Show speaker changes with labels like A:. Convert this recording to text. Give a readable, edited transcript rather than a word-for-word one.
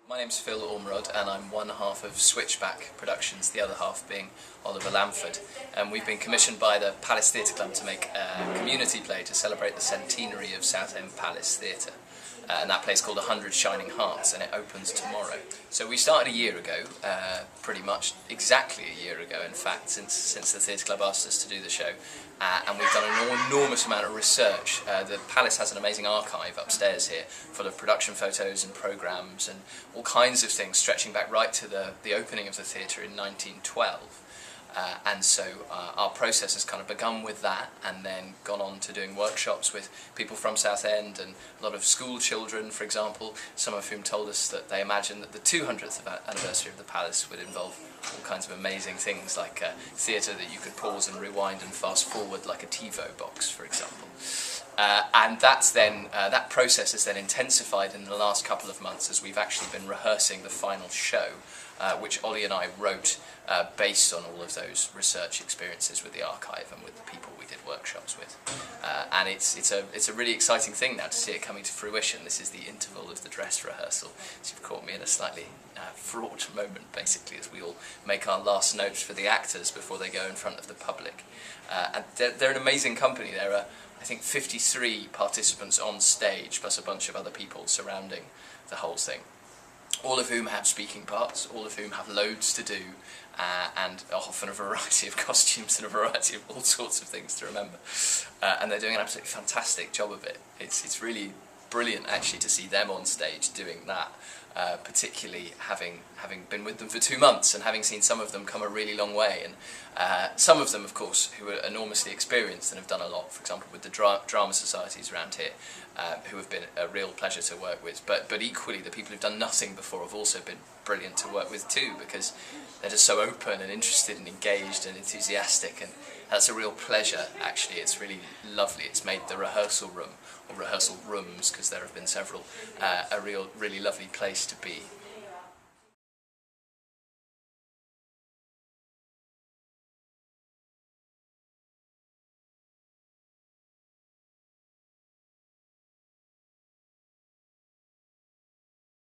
A: My name's Phil Ormerod and I'm one half of Switchback Productions, the other half being Oliver Lamford. And we've been commissioned by the Palace Theatre Club to make a community play to celebrate the centenary of Southend Palace Theatre. And that play's called 100 Shining Hearts, and it opens tomorrow. So we started a year ago, pretty much exactly a year ago in fact, since the Theatre Club asked us to do the show. And we've done an enormous amount of research. The Palace has an amazing archive upstairs here, full of production photos and programmes and all kinds of things stretching back right to the opening of the theatre in 1912. And so our process has kind of begun with that and then gone on to doing workshops with people from Southend and a lot of school children, for example, some of whom told us that they imagined that the 200th anniversary of the Palace would involve all kinds of amazing things like theatre that you could pause and rewind and fast forward like a TiVo box, for example. And that's then, that process has then intensified in the last couple of months as we've actually been rehearsing the final show, which Ollie and I wrote based on all of those research experiences with the archive and with the people we did workshops with. And it's a really exciting thing now to see it coming to fruition. This is the interval of the dress rehearsal, so you've caught me in a slightly fraught moment, basically, as we all make our last notes for the actors before they go in front of the public. And they're an amazing company. There are, I think, 53 participants on stage, plus a bunch of other people surrounding the whole thing. All of whom have speaking parts, all of whom have loads to do, and often a variety of costumes and a variety of all sorts of things to remember. And they're doing an absolutely fantastic job of it. It's really brilliant actually to see them on stage doing that, particularly having been with them for 2 months and having seen some of them come a really long way, and some of them, of course, who are enormously experienced and have done a lot, for example with the drama societies around here, who have been a real pleasure to work with, but equally the people who've done nothing before have also been brilliant to work with too, because they're just so open and interested and engaged and enthusiastic, and that's a real pleasure actually. It's really lovely. It's made the rehearsal room, or rehearsal rooms, because there have been several, a really lovely place to be.